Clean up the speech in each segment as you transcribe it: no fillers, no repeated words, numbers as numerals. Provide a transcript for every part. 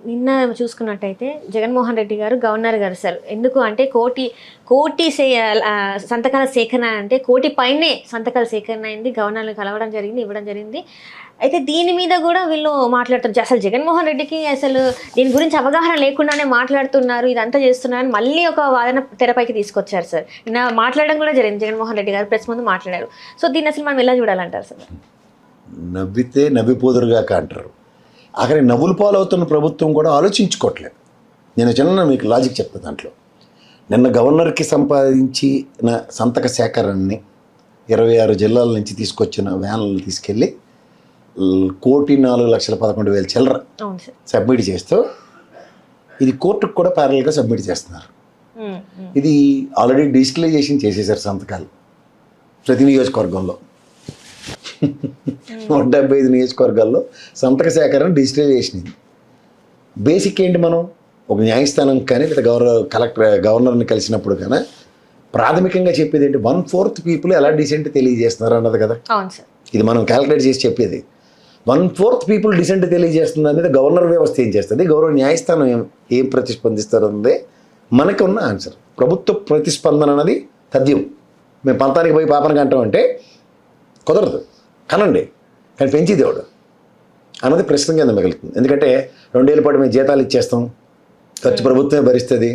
నిన్న చూసుకున్నట్టయితే జగన్మోహన్ రెడ్డి గారు గవర్నర్ గారు సార్ ఎందుకు అంటే కోటి సంతకాల సేకరణ అంటే కోటి పైనే సంతకాల సేకరణ అయింది, గవర్నర్ని కలవడం జరిగింది, ఇవ్వడం జరిగింది. అయితే దీని మీద కూడా వీళ్ళు మాట్లాడుతున్నారు. అసలు జగన్మోహన్ రెడ్డికి అసలు దీని గురించి అవగాహన లేకుండానే మాట్లాడుతున్నారు, ఇదంతా చేస్తున్నారని మళ్ళీ ఒక వాదన తెరపైకి తీసుకొచ్చారు సార్. నిన్న మాట్లాడడం కూడా జరిగింది, జగన్మోహన్ రెడ్డి గారు ప్రెస్ ముందు మాట్లాడారు. సో దీన్ని అసలు మనం ఎలా చూడాలంటారు సార్? నవ్వితే నవ్విపోదురుగా అంటారు. అక్కడ నవ్వులు పాలవుతున్న ప్రభుత్వం కూడా ఆలోచించుకోవట్లేదు. నేను చిన్న మీకు లాజిక్ చెప్తాను దాంట్లో. నిన్న గవర్నర్కి సంపాదించిన సంతక సేకరణని 26 జిల్లాల నుంచి తీసుకొచ్చిన వ్యాన్లను తీసుకెళ్ళి 1,04,11,000 చిల్లర సబ్మిట్ చేస్తూ ఇది కోర్టుకు కూడా ప్యారల్గా సబ్మిట్ చేస్తున్నారు. ఇది ఆల్రెడీ డిజిటలైజేషన్ చేసేసారు సంతకాలు ప్రతి నియోజకవర్గంలో. 175 నియోజకవర్గాల్లో సంతక సేకరణ డిజిటలైజేషన్. ఇది బేసిక్ ఏంటి, మనం ఒక న్యాయస్థానం కానీ లేదా గవర్నర్ని కలిసినప్పుడు కానీ ప్రాథమికంగా చెప్పేది ఏంటి, 1/4 పీపుల్ ఎలా డిసెంట్ తెలియజేస్తున్నారు అన్నది కదా. ఇది మనం క్యాలిక్యులేట్ చేసి చెప్పేది. 1/4 పీపుల్ డిసెంట్ తెలియజేస్తుంది అనేది గవర్నర్ వ్యవస్థ ఏం చేస్తుంది, గౌరవ న్యాయస్థానం ఏం ప్రతిస్పందిస్తారు అన్నదే మనకు ఉన్న ఆన్సర్. ప్రభుత్వ ప్రతిస్పందన అన్నది తథ్యం. మేము పంతానికి పోయి పాపనకి అంటామంటే కుదరదు, కనండి కానీ పెంచి దేవుడు అన్నది ప్రశ్న కింద మిగులుతుంది. ఎందుకంటే 2 ఏళ్ళ పాటు మేము జీతాలు ఇచ్చేస్తాం, ఖర్చు ప్రభుత్వమే భరిస్తుంది,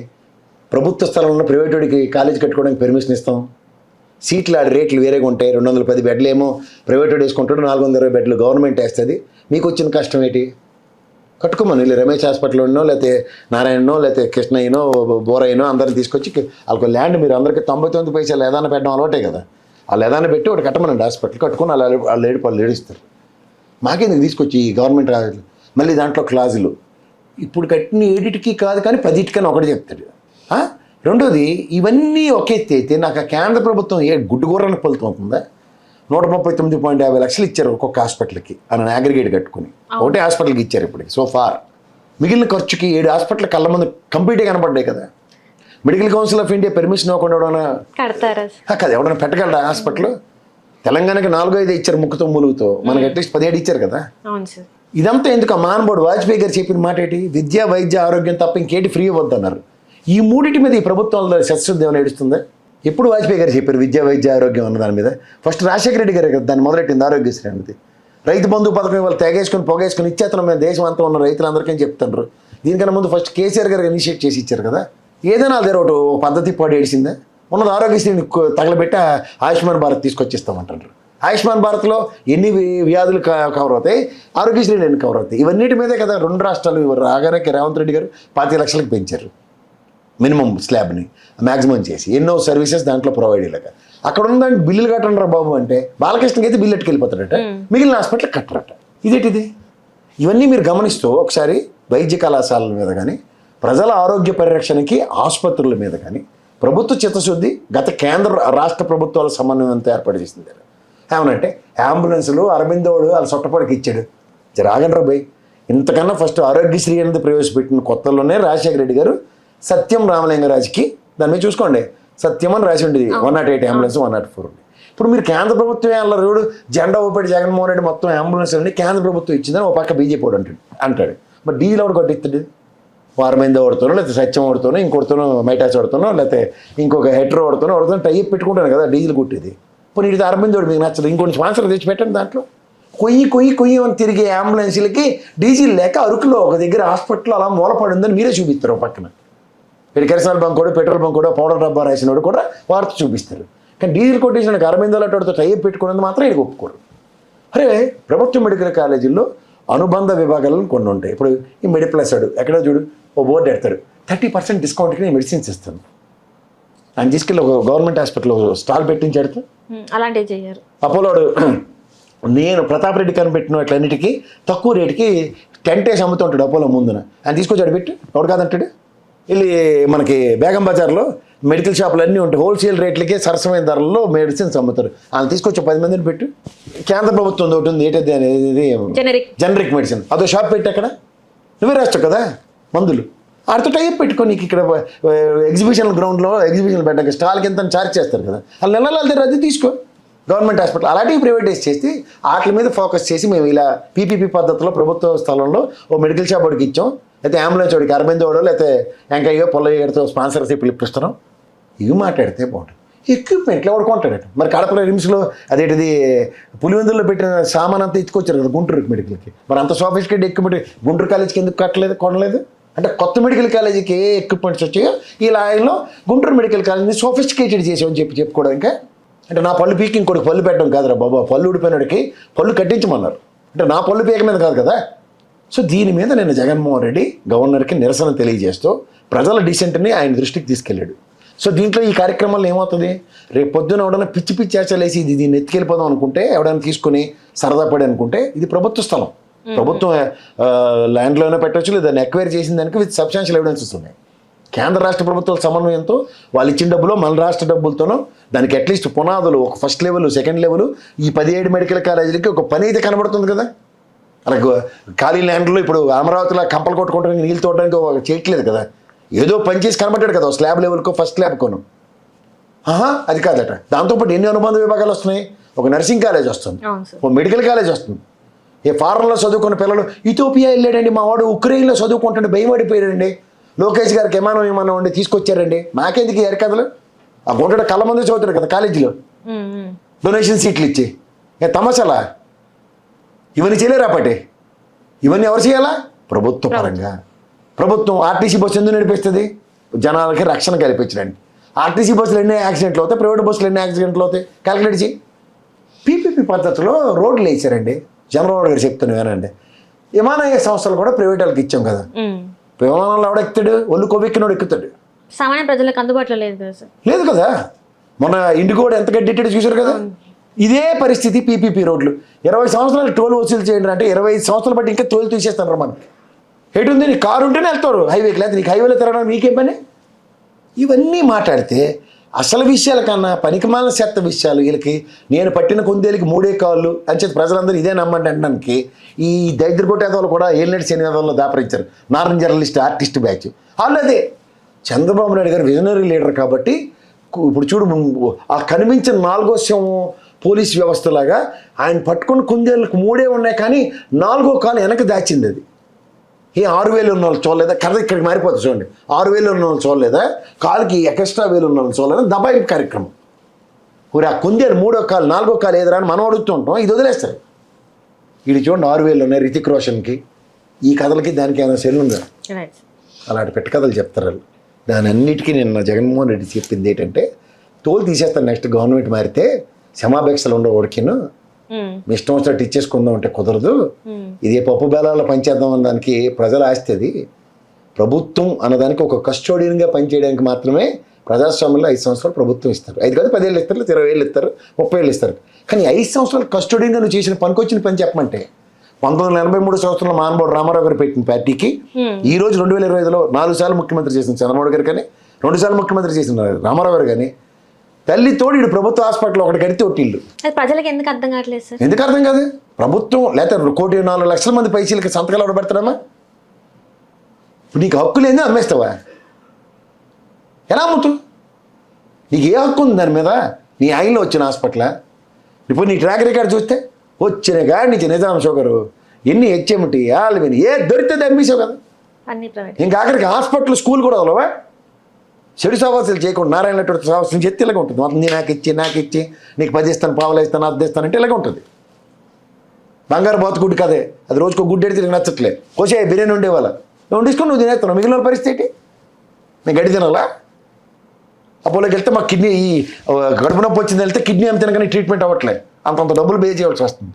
ప్రభుత్వ స్థలంలో ప్రైవేటుడికి కాలేజీ కట్టుకోవడానికి పర్మిషన్ ఇస్తాం, సీట్లు ఆడి రేట్లు వేరేగా ఉంటాయి, 210 బెడ్లు ఏమో ప్రైవేటు వేసుకుంటాడు, 420 బెడ్లు గవర్నమెంట్ వేస్తుంది. మీకు వచ్చిన కష్టం ఏంటి, కట్టుకోమని వెళ్ళి రమేష్ హాస్పిటల్లోనో లేకపోతే నారాయణనో లేకపోతే కృష్ణయ్యనో బోరయ్యనో అందరిని తీసుకొచ్చి వాళ్ళకి ల్యాండ్ మీరు అందరికీ 99 పైసలు ఏదైనా పెట్టడం అలవాటే కదా, వాళ్ళు ఏదైనా పెట్టి ఒకటి కట్టమనండి హాస్పిటల్, కట్టుకుని వాళ్ళు ఏడుస్తారు. మాకేందుకు తీసుకొచ్చి గవర్నమెంట్ మళ్ళీ దాంట్లో క్లాజులు ఇప్పుడు కట్టిన 7కి కాదు కానీ 10కి ఒకటి చెప్తాడు. రెండోది ఇవన్నీ ఒక ఎత్తి అయితే నాకు కేంద్ర ప్రభుత్వం గుడ్డుగూరనికి ఫలితమవుతుందా, 139.50 లక్షలు ఇచ్చారు ఒక్కొక్క హాస్పిటల్కి అని అగ్రిగేట్ కట్టుకుని, ఒకటే హాస్పిటల్కి ఇచ్చారు ఇప్పటికి సో ఫార్. మిగిలిన ఖర్చుకి 7 హాస్పిటల్ కళ్ళ ముందు కంప్లీట్గా కనపడ్డాయి కదా. Medical council of India permission ఇవ్వకుండా కదా ఎవడన్నా పెట్టగలరా హాస్పిటల్? తెలంగాణకి 4-5 ఇచ్చారు ముక్కుతో ములుగుతో, మనకి అట్లీస్ట్ 17 ఇచ్చారు కదా. ఇదంతా ఎందుకు? మహానుభావుడు వాజ్పేయి గారు చెప్పిన మాట ఏంటి, విద్య వైద్య ఆరోగ్యం తప్ప ఇంకేంటి ఫ్రీ వద్దన్నారు. ఈ మూడింటి మీద ఈ ప్రభుత్వాల శస్త్రశుద్ధి ఏమైనా ఏడుస్తుందా? ఎప్పుడు వాజ్పేయి గారు చెప్పారు విద్య వైద్య ఆరోగ్యం అన్న దాని మీద? ఫస్ట్ రాజశేఖర రెడ్డి గారు కదా దాన్ని మొదలెట్టింది ఆరోగ్యశ్రీ అనేది. రైతు బంధు పథకం వాళ్ళు తెగేసుకొని పొగేసుకొని ఇచ్చేతనం మేము దేశం అంతా ఉన్న రైతులందరికీ చెప్తున్నారు. దీనికన్నా ముందు ఫస్ట్ కేసీఆర్ గారు ఇనిషియేట్ చేసి ఇచ్చారు కదా. ఏదైనా అదే ఒకటి పద్ధతి పాటు ఏడిసిందా? ఉన్నది ఆరోగ్యశ్రీని తగలబెట్టి ఆయుష్మాన్ భారత్ తీసుకొచ్చేస్తామంటారు. ఆయుష్మాన్ భారత్లో ఎన్ని వ్యాధులు కవర్ అవుతాయి, ఆరోగ్యశ్రీని ఎన్ని కవర్ అవుతాయి? ఇవన్నిటి మీదే కదా 2 రాష్ట్రాలు రాగానే రేవంత్ రెడ్డి గారు 25 లక్షలకు పెంచారు మినిమం స్లాబ్ని మ్యాక్సిమం చేసి, ఎన్నో సర్వీసెస్ దాంట్లో ప్రొవైడ్ అయ్యాక. అక్కడ ఉన్నదాన్ని బిల్లులు కట్టండి రా బాబు అంటే బాలకృష్ణకి అయితే బిల్లు ఎట్టుకెళ్ళిపోతాడట, మిగిలిన హాస్పిటల్ కట్టరట. ఇదేంటిది? ఇవన్నీ మీరు గమనిస్తూ ఒకసారి వైద్య కళాశాలల మీద కానీ ప్రజల ఆరోగ్య పరిరక్షణకి ఆసుపత్రుల మీద కానీ ప్రభుత్వ చిత్తశుద్ధి గత కేంద్ర రాష్ట్ర ప్రభుత్వాల సమన్వయంతో ఏర్పాటు చేసింది. ఏమనంటే అంబులెన్సులు అరవిందోడు వాళ్ళ సొట్టపడికి ఇచ్చాడు. రాగండ్రా బై, ఇంతకన్నా ఫస్ట్ ఆరోగ్యశ్రీ అనేది ప్రవేశపెట్టిన కొత్తలోనే రాజశేఖర రెడ్డి గారు సత్యం రామలింగరాజుకి దాని మీద చూసుకోండి సత్యం అని రాసి ఉండేది, 108 అంబులెన్స్ 104 ఉంది. ఇప్పుడు మీరు కేంద్ర ప్రభుత్వం అల్లరుడు జెండా ఊపడి జగన్మోహన్ రెడ్డి మొత్తం అంబులెన్స్ అండి కేంద్ర ప్రభుత్వం ఇచ్చిందని ఒక పక్క బీజేపీ వాడు అంటాడు. మరి డీజిల్ ఒకటి కొట్టిస్తాడు, వారమైందో ఓడుతానో లేకపోతే సత్యం ఓడుతానో ఇంకొడుతానో మైటాస్ ఓడుతానో లేకపోతే ఇంకొక హెట్రో ఓడుతానో టైప్ పెట్టుకుంటాను కదా డీజిల్ కొట్టేది. ఇప్పుడు ఇది అరవిందోడు మీకు నచ్చదు, ఇంకొంచెం స్పాన్సర్ తెచ్చి పెట్టండి. దాంట్లో కొయ్యి అని తిరిగే అంబులెన్స్లకి డీజిల్ లేక అరకులో ఒక దగ్గర హాస్పిటల్ అలా మూలపడి ఉందని మీరే చూపిస్తారు. ఒక పక్కన ఇక్కడ కిరసనాల్ బంక్ కూడా పెట్రోల్ బంక్ కూడా పౌడర్ డబ్బా రాసినోడు కూడా వార్త చూపిస్తారు. కానీ డీజిల్ కొట్టేసిన అరవిందోలతో టైప్ పెట్టుకునేది మాత్రం ఇది ఒప్పుకోరు. అరే ప్రభుత్వ మెడికల్ కాలేజీల్లో అనుబంధ విభాగాలను కొన్ని ఉంటాయి. ఇప్పుడు ఈ మెడిప్లస్ వాడు ఎక్కడ చూడు ఓ బోర్డు పెడతాడు, 30% డిస్కౌంట్కి నేను మెడిసిన్స్ ఇస్తాను అని తీసుకెళ్ళి ఒక గవర్నమెంట్ హాస్పిటల్లో స్టాల్ పెట్టించాడు. అలాంటివి చేయరు. అపోలోడు నేను ప్రతాప్ రెడ్డి కనిపెట్టిన వాటిలన్నిటికీ తక్కువ రేటుకి టెంట్ వేసి అమ్ముతుంటాడు అపోలో ముందున. ఆయన తీసుకొచ్చాడు పెట్టి ఎవడు కాదంటాడు. వెళ్ళి మనకి బేగం బజార్లో మెడికల్ షాపులు అన్నీ ఉంటాయి, హోల్సేల్ రేట్లకే సరసమైన ధరల్లో మెడిసిన్స్ అమ్ముతారు. వాళ్ళు తీసుకొచ్చి 10 మందిని పెట్టు. కేంద్ర ప్రభుత్వం ఒకటి ఉంది ఏంటది అనేది జనరిక్ మెడిసిన్, అదో షాప్ పెట్టి అక్కడ నువ్వే రాస్తావు కదా మందులు. ఆడితో టైప్ పెట్టుకో, నీకు ఇక్కడ ఎగ్జిబిషన్ గ్రౌండ్లో ఎగ్జిబిషన్ పెట్టడానికి స్టాల్కి ఎంత ఛార్జ్ చేస్తారు కదా, వాళ్ళు నెలలు అది తీసుకో. గవర్నమెంట్ హాస్పిటల్ అలాంటివి ప్రైవేటైజ్ చేసి వాటి మీద ఫోకస్ చేసి మేము ఇలా పీపీపీ పద్ధతిలో ప్రభుత్వ స్థలంలో ఓ మెడికల్ షాప్ వాడికి ఇచ్చాం, లేకపోతే అంబులెన్స్ వాడికి అరవింద్ వాడో లేకపోతే వెంకయ్యో పొల్లయ్యతో స్పాన్సర్షిప్లు ఇప్పిస్తున్నాం. ఇవి మాట్లాడితే బాగుంటుంది. ఎక్విప్మెంట్లు ఎవడు కొంటాడట. మరి కడపలో రిమ్స్లో అదేంటిది పులివెందుల్లో పెట్టిన సామాన్ అంతా ఎత్తుకొచ్చారు కదా గుంటూరు మెడికల్కి. మరి అంత సోఫిస్టికేట్ ఎక్విప్మెంట్ గుంటూరు కాలేజీకి ఎందుకు కొనలేదు? అంటే కొత్త మెడికల్ కాలేజీకి ఏ ఎక్విప్మెంట్స్ వచ్చాయో ఈ లాయల్లో గుంటూరు మెడికల్ కాలేజీని సోఫిస్టికేటెడ్ చేసామని చెప్పుకోవడం. ఇంకా అంటే నా పళ్ళు పీకి ఇంకోటి పళ్ళు పెట్టడం కాదురా బాబా, పళ్ళు ఊడిపోయినాడికి పళ్ళు కట్టించమన్నారు. అంటే నా పళ్ళు పీక మీద కాదు కదా. సో దీని మీద నేను జగన్మోహన్ రెడ్డి గవర్నర్కి నిరసన తెలియజేస్తూ ప్రజల డిసెంట్ని ఆయన దృష్టికి తీసుకెళ్ళాడు. సో దీంట్లో ఈ కార్యక్రమాలు ఏమవుతుంది, రేపు పొద్దున ఎవడైనా పిచ్చి పిచ్చి ఆచలేసి ఇది దీన్ని ఎత్తుకెళ్ళిపోదాం అనుకుంటే, ఎవడైనా తీసుకుని సరదా పడి అనుకుంటే, ఇది ప్రభుత్వ స్థలం, ప్రభుత్వం ల్యాండ్లోనే పెట్టవచ్చు, లేదా దాన్ని ఎక్వైర్ చేసిన దానికి విత్ సబ్స్టాన్షియల్ ఎవిడెన్సెస్ ఉన్నాయి. కేంద్ర రాష్ట్ర ప్రభుత్వాల సమన్వయంతో వాళ్ళు ఇచ్చిన డబ్బులో మన రాష్ట్ర డబ్బులతోనో దానికి అట్లీస్ట్ పునాదులు ఒక ఫస్ట్ లెవెల్ సెకండ్ లెవెల్ ఈ 17 మెడికల్ కాలేజీలకి ఒక పని అయితే కనబడుతుంది కదా. అలాగే ఖాళీ ల్యాండ్లో ఇప్పుడు అమరావతిలో కంపలు కొట్టుకోవడానికి నీళ్ళు తోడడానికి చేయట్లేదు కదా, ఏదో పని చేసి కనబడ్డాడు కదా స్లాబ్ లెవెల్కో ఫస్ట్ ల్యాబ్కోను. అది కాదట. దాంతోపాటు ఎన్ని అనుబంధ విభాగాలు వస్తున్నాయి. ఒక నర్సింగ్ కాలేజ్ వస్తుంది, ఒక మెడికల్ కాలేజ్ వస్తుంది. ఏ ఫారెన్లో చదువుకున్న పిల్లలు ఇథియోపియా వెళ్ళాడండి, మా వాడు ఉక్రెయిన్లో చదువుకుంటుంటే భయపడిపోయాడండి, లోకేష్ గారికి విమానం ఉండి తీసుకొచ్చారండి. మాకెందుకు ఎరకథలు? ఆ గుంట కళ్ళ మంది చదువుతారు కదా కాలేజీలో డొనేషన్ సీట్లు ఇచ్చి. తమాషాలా? ఇవన్నీ చేయలేరాపటి. ఇవన్నీ ఎవరు చేయాలా? ప్రభుత్వ పరంగా. ప్రభుత్వం ఆర్టీసీ బస్సు ఎందుకు నడిపిస్తుంది? జనాలకి రక్షణ కల్పించడానికి. ఆర్టీసీ బస్సులు ఎన్ని యాక్సిడెంట్లు అవుతాయి, ప్రైవేట్ బస్సులు ఎన్ని యాక్సిడెంట్లు అవుతాయి క్యాలిక్యులేట్ చేయి. పీపీపీ పద్ధతిలో రోడ్లు వేసారండి. చంద్రబాబు గారు చెప్తాను వినండి. విమానయాన సంస్థలు కూడా ప్రైవేట్ వాళ్ళకి ఇచ్చాం కదా. విమానంలో ఎవడ ఎక్కుతాడు? ఒళ్ళు కొవ్వెక్కినోడు ఎక్కుతాడు. సామాన్య ప్రజలకు అందుబాటులో లేదు కదా సార్. లేదు కదా. మొన్న ఇండిగోడ్ ఎంత గడ్డెట్టాడు చూశారు కదా. ఇదే పరిస్థితి పీపీపీ రోడ్లు. 20 సంవత్సరాలు టోల్ వసూలు చేయండి అంటే 25 సంవత్సరాలు బట్టి ఇంకా టోల్ తీసేస్తాను మనకి. ఎటు ఉంది? నీకు కారు ఉంటేనే వెళ్తారు హైవేకి, లేదా నీకు హైవేలో తిరగడానికి మీకేం పని? ఇవన్నీ మాట్లాడితే అసలు విషయాల కన్నా పనికిమాలిన చెత్త విషయాలు వీళ్ళకి. నేను పట్టిన కుందేలకి 3 కాళ్ళు అని చెప్పి ప్రజలందరూ ఇదే నమ్మండి అనడానికి ఈ దరిద్ర కొట్టేదవాళ్ళు కూడా ఏళ్ళేటి శనివారంలో దాపరించారు. నారాయణ జర్నలిస్ట్ ఆర్టిస్ట్ బ్యాచ్ వాళ్ళు. అదే చంద్రబాబు నాయుడు గారు విజనరీ లీడర్ కాబట్టి ఇప్పుడు చూడు, ఆ కనిపించిన 4వ సింహం పోలీస్ వ్యవస్థలాగా ఆయన పట్టుకున్న కుందేళ్ళకు 3 ఉన్నాయి, కానీ 4వ కాలు వెనక దాచింది. అది 6,000 ఉన్న వాళ్ళు చూడలేదా? కథ ఇక్కడికి మారిపోతుంది చూడండి. 6,000 ఉన్న వాళ్ళు చూడలేదా? కాలుకి ఎక్స్ట్రా 1,000 ఉన్న వాళ్ళు చూడలేదా? దబాయింపు కార్యక్రమం. ఊరి ఆ కుందేలు 3వ కాలు 4వ కాలు ఏదరా అని మనం అడుగుతూ ఉంటాం, ఇది వదిలేస్తారు. ఇది చూడండి 6,000 ఉన్నాయి రితిక్ రోషన్కి. ఈ కథలకి దానికి ఏమైనా సెల్ ఉందా? అలాంటి పెట్ట కథలు చెప్తారు వాళ్ళు. దాని అన్నిటికీ నిన్న జగన్మోహన్ రెడ్డి చెప్పింది ఏంటంటే, తోలు తీసేస్తాను నెక్స్ట్ గవర్నమెంట్ మారితే, క్షమాపేక్షలు ఉండవు ఓడికిను, మీ ఇష్టం వచ్చినట్టు ఇచ్చేసుకుందాం అంటే కుదరదు. ఇది పప్పు బేలాల్లో పనిచేద్దాం అన్నదానికి ప్రజల ఆస్తి. అది ప్రభుత్వం అన్నదానికి ఒక కస్టోడియన్గా పనిచేయడానికి మాత్రమే ప్రజాస్వామ్యంలో 5 సంవత్సరాలు ప్రభుత్వం ఇస్తారు. 5 కాదు 10 ఏళ్ళు ఇస్తారు, 20 ఏళ్ళు ఇస్తారు, 30 ఏళ్ళు ఇస్తారు. కానీ 5 సంవత్సరాలు కస్టోడియన్గా నువ్వు చేసిన పనికొచ్చిన పని చెప్పమంటే 1983 సంవత్సరంలో మహానుభావుడు రామారావు గారు పెట్టిన పార్టీకి ఈ రోజు 2025లో 4 సార్లు ముఖ్యమంత్రి చేసిన చంద్రబాబు గారు కానీ, 2 సార్లు ముఖ్యమంత్రి చేసిన రామారావు గారు కానీ, తల్లి తోడు ప్రభుత్వ హాస్పిటల్ ఒకటి కడితే ఒట్టిల్లు. ప్రజలకు ఎందుకు అర్థం కావట్లేదు సార్? ఎందుకు అర్థం కాదు? ప్రభుత్వం లేకపోతే 1,04,00,000 మంది పైసలకి సంతకాలు ఎవరు పెడతారమ్మా? ఇప్పుడు నీకు హక్కు లేని అమ్మేస్తావా? ఎలా అమ్ముతావు? నీకు ఏ హక్కు ఉంది దాని మీద? నీ ఆయనలో వచ్చిన హాస్పిటల్. ఇప్పుడు నీ ట్రాక్ రికార్డ్ చూస్తే వచ్చిన కాడి నుంచి నిజాం షుగరు ఎన్ని హెచ్ఎంటి ఆల్విని ఏ దొరికితే అమ్మేసావు కదా. ఇంకా ఆఖరికి హాస్పిటల్ స్కూల్ కూడా వదలవా? చెడు సవాసాలు చేయకుండా నారాయణ సవాసం చెప్తే ఇలాగ ఉంటుంది. మొత్తం నాకు ఇచ్చి నీకు 10 ఇస్తాను, పావులు ఇస్తాను, అద్దె ఇస్తాను అంటే ఇలాగ ఉంటుంది. బంగారు బాతు గుడ్డు కదే, అది రోజుకు గుడ్డు ఎడితే నీకు నచ్చట్లే. కోసే బిర్యానీ ఉండేవాళ్ళ నువ్వు తీసుకొని నువ్వు తినేస్తున్నావు. మిగిలిన పరిస్థితి నేను గడి తినాలా? అపోలోకి వెళ్తే మాకు కిడ్నీ ఈ గడుపు నొప్పి వచ్చింది వెళ్తే కిడ్నీ ఏమి తినగానే ట్రీట్మెంట్ అవ్వట్లే, అంతంత డబ్బులు పే చేయవలసి వస్తుంది.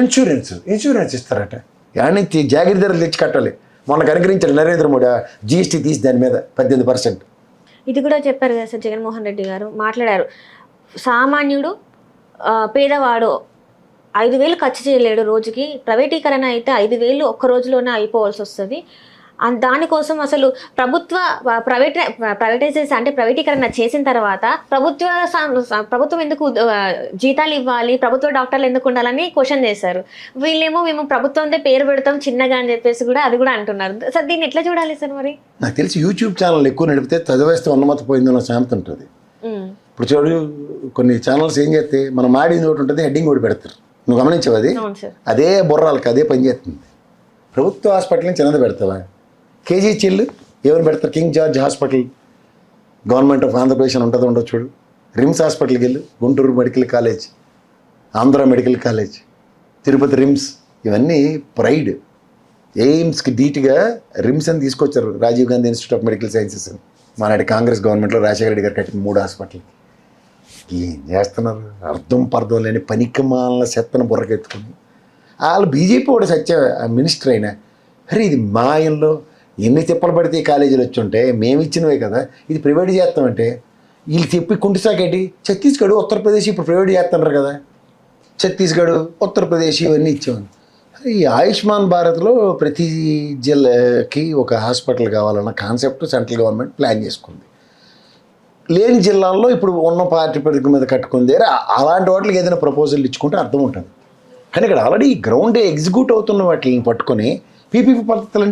ఇన్సూరెన్స్ ఇస్తారట. యాని జాగ్రత్తలు తెచ్చి కట్టాలి. మొన్న కనుకరించాడు నరేంద్ర మోడీ జీఎస్టీ తీసి దాని మీద 18%. ఇది కూడా చెప్పారు కదా సార్ జగన్మోహన్ రెడ్డి గారు మాట్లాడారు. సామాన్యుడు పేదవాడు 5,000 ఖర్చు చేయలేడు రోజుకి, ప్రైవేటీకరణ అయితే 5,000 ఒక్క రోజులోనే అయిపోవాల్సి వస్తుంది. దానికోసం అసలు ప్రైవేటైజేషన్ అంటే ప్రైవేటీకరణ చేసిన తర్వాత ప్రభుత్వం ఎందుకు జీతాలు ఇవ్వాలి, ప్రభుత్వ డాక్టర్లు ఎందుకు ఉండాలని క్వశ్చన్ చేశారు. వీళ్ళేమో మేము ప్రభుత్వంతో పేరు పెడతాం చిన్నగా అని చెప్పేసి కూడా అది కూడా అంటున్నారు. సార్ దీన్ని ఎట్లా చూడాలి సార్? మరి నాకు తెలిసి యూట్యూబ్ ఛానల్ ఎక్కువ నడిపితే చదివేస్తే ఉన్నమత పోయిందన్న సామెత ఉంటుంది. ఇప్పుడు చూడు కొన్ని ఛానల్స్ ఏం చేస్తే మనం మాడింది ఒకటి ఉంటుంది, హెడ్డింగ్ కూడా పెడతారు. నువ్వు గమనించావు? అది అదే బుర్రాలకి అదే పని చేస్తుంది. ప్రభుత్వ హాస్పిటల్ని చిన్నది పెడతావా? కేజీహెచ్ వెళ్ళు, ఎవరు పెడతారు? King George hospital, government of Andhra Pradesh అని ఉంటుందో ఉండదు చూడు. రిమ్స్ హాస్పిటల్కి వెళ్ళు, Guntur medical college, Andhra medical college, Tirupati RIMS, ఇవన్నీ ప్రైడ్. ఎయిమ్స్కి ధీటుగా రిమ్స్ అని తీసుకొచ్చారు, Rajiv Gandhi institute of medical sciences అని. మానాటి కాంగ్రెస్ గవర్నమెంట్లో రాజశేఖర రెడ్డి గారు కట్టిన 3 హాస్పిటల్. ఏం చేస్తున్నారు? అర్థం పర్థం లేని పనికిమాల చెత్తను బుర్రకెత్తుకుని. వాళ్ళు బీజేపీ వాడు సత్య మినిస్టర్ అయినా, అరే ఇది మాయంలో ఎన్ని తిప్పలు పడితే ఈ కాలేజీలు వచ్చి ఉంటే మేము ఇచ్చినవే కదా, ఇది ప్రైవేట్ చేస్తామంటే వీళ్ళు చెప్పి కుంటిసాకేటి. ఛత్తీస్గఢ్, ఉత్తరప్రదేశ్ ఇప్పుడు ప్రైవేట్ చేస్తున్నారు కదా. ఛత్తీస్గఢ్, ఉత్తరప్రదేశ్ ఇవన్నీ ఇచ్చామని. ఈ ఆయుష్మాన్ భారత్లో ప్రతి జిల్లాకి ఒక హాస్పిటల్ కావాలన్న కాన్సెప్ట్ సెంట్రల్ గవర్నమెంట్ ప్లాన్ చేసుకుంది. లేని జిల్లాల్లో ఇప్పుడు ఉన్న పార్టీ పరిధి మీద కట్టుకుంది. అలాంటి వాటికి ఏదైనా ప్రపోజల్ ఇచ్చుకుంటే అర్థం ఉంటుంది. కానీ ఇక్కడ ఆల్రెడీ గ్రౌండ్ ఎగ్జిక్యూట్ అవుతున్న వాటిని పట్టుకొని పీపీపీ పద్ధతులు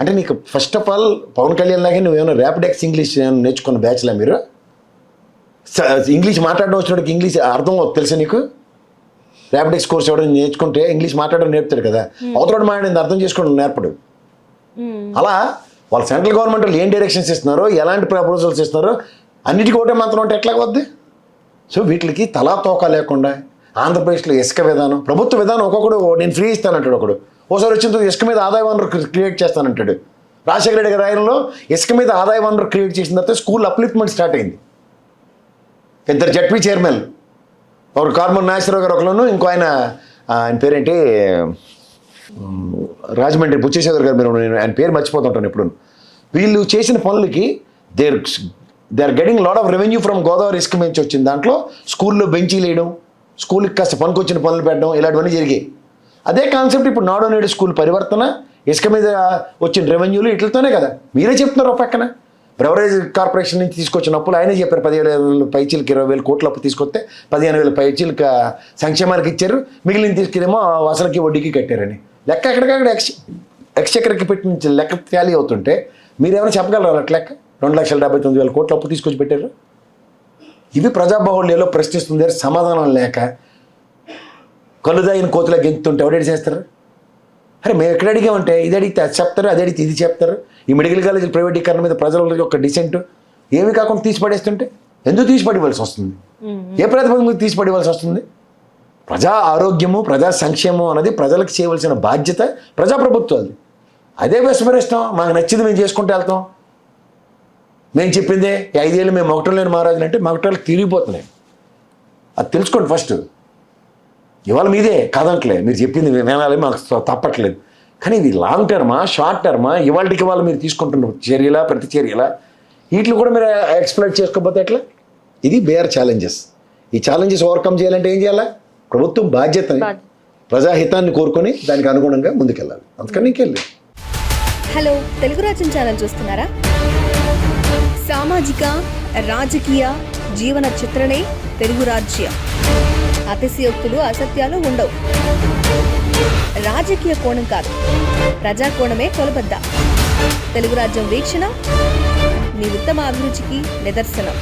అంటే నీకు first of all Pawan Kalyan లాగే నువ్వేమైనా ర్యాపిడెక్స్ ఇంగ్లీష్ నేర్చుకున్న బ్యాచ్లా మీరు? ఇంగ్లీష్ మాట్లాడడం వచ్చినోడికి ఇంగ్లీష్ అర్థం తెలుసా నీకు? ర్యాపిడెక్స్ కోర్స్ ఎవడో నేర్చుకుంటే ఇంగ్లీష్ మాట్లాడడం నేర్పుతాడు కదా, అవతల మాట్లాడింది అర్థం చేసుకోవడం నేర్పడు. అలా వాళ్ళు సెంట్రల్ గవర్నమెంట్ వాళ్ళు ఏం డైరెక్షన్స్ ఇస్తున్నారో, ఎలాంటి ప్రపోజల్స్ ఇస్తున్నారో అన్నిటికీ ఒకటే మాత్రం అంటే ఎట్లా వద్దు? సో వీటికి తలా తోక లేకుండా ఆంధ్రప్రదేశ్లో ఇసుక విధానం, ప్రభుత్వ విధానం, ఒక్కొక్కడు నేను ఫ్రీ ఇస్తానంటాడు, ఒకడు ఓసారి వచ్చిన తర్వాత ఇసుక మీద ఆదాయ వనరు క్రియేట్ చేస్తానంటాడు. రాజశేఖర రెడ్డి గారి ఆయనలో ఇసుక మీద ఆదాయ వనరు క్రియేట్ చేసిన తర్వాత స్కూల్ అప్లిఫ్ట్మెంట్ స్టార్ట్ అయింది. 2 జడ్పీ చైర్మన్, ఒకరు కార్మన్ నాగేశ్వరరావు గారు ఒకరు, ఇంకో ఆయన పేరేంటి రాజమండ్రి బుచ్చేశ్వర గారు, మీరు ఆయన పేరు మర్చిపోతుంటాను ఎప్పుడు. వీళ్ళు చేసిన పనులకి they are getting lot of revenue from Godavari ఇసుక నుంచి వచ్చింది. దాంట్లో స్కూల్లో బెంచీలు వేయడం, స్కూల్కి కాస్త పనికొచ్చిన పనులు పెట్టడం, ఇలాంటివన్నీ జరిగాయి. అదే కాన్సెప్ట్ ఇప్పుడు నాడు నేడు స్కూల్ పరివర్తన, ఇసుక మీద వచ్చిన రెవెన్యూలు ఇట్లతోనే కదా. మీరే చెప్తున్నారు ఒక పక్కన. బ్రెవరేజ్ కార్పొరేషన్ నుంచి తీసుకొచ్చిన అప్పులు ఆయనే చెప్పారు, 15,000 పైచీలకి 20,000 కోట్ల అప్పు తీసుకొస్తే 15,000 పైచీలకి సంక్షేమానికి ఇచ్చారు, మిగిలిన తీసుకెళ్ళేమో అసలుకి వడ్డీకి కట్టారని. లెక్క ఎక్కడికక్కడ ఎక్స్చెక్కర్కి పెట్టిన లెక్క టాలీ అవుతుంటే మీరేమైనా చెప్పగలరా? అట్లా లెక్క 2,79,000 కోట్ల అప్పు తీసుకొచ్చి పెట్టారు. ఇవి ప్రజాబాహుళ్యంలో ప్రశ్నిస్తుంది, సమాధానం లేక కలుదాయిన కోతులా గెంతుంటే ఎవడేది చేస్తారు? అరే మేము ఎక్కడ అడిగామంటే ఇది అడిగితే అది చెప్తారు, అది అడిగితే ఇది చెప్తారు. ఈ మెడికల్ కాలేజీల ప్రైవేటీకరణ మీద ప్రజలకి ఒక డిసెంట్ ఏమి కాకుండా తీసిపడేస్తుంటే ఎందుకు తీసిపడివలసి వస్తుంది? ఏ ప్రతిపక్షం మీద తీసిపడివలసి వస్తుంది? ప్రజా ఆరోగ్యము, ప్రజా సంక్షేమం అనేది ప్రజలకు చేయవలసిన బాధ్యత ప్రజాప్రభుత్వాలు. అదే విస్మరిస్తాం. మాకు నచ్చింది మేము చేసుకుంటూ వెళ్తాం. మేము చెప్పిందే 5 ఏళ్ళు మేము మొగటం లేని మహారాజులు అంటే మొగటాలకు తిరిగిపోతున్నాయి. అది తెలుసుకోండి ఫస్ట్. ఇవాళ మీదే కాదంటలే, మీరు చెప్పింది వినాలి, మాకు తప్పట్లేదు. కానీ ఇది లాంగ్ టర్మా, షార్ట్ టర్మా, ఇవాళకి వాళ్ళు మీరు తీసుకుంటున్న చర్యలా, ప్రతి చర్యలా, వీటిని కూడా మీరు ఎక్స్ప్లోర్ చేసుకోకపోతే ఎట్లా? ఇది బేర్ ఛాలెంజెస్. ఈ ఛాలెంజెస్ ఓవర్కమ్ చేయాలంటే ఏం చేయాలా? ప్రభుత్వం బాధ్యతని, ప్రజాహితాన్ని కోరుకొని దానికి అనుగుణంగా ముందుకెళ్ళాలి. అందుకని ఇంకెళ్ళి. హలో, తెలుగు రాజ్యం ఛానల్ చూస్తున్నారా? సామాజిక, రాజకీయ, జీవన చిత్రణే తెలుగు రాజ్యం. అతిశయోక్తులు, అసత్యాలు ఉండవు. రాజకీయ కోణం కాదు, ప్రజా కోణమే కొలబద్ద. తెలుగు రాజ్యం వీక్షణ మీ ఉత్తమ అభిరుచికి నిదర్శనం.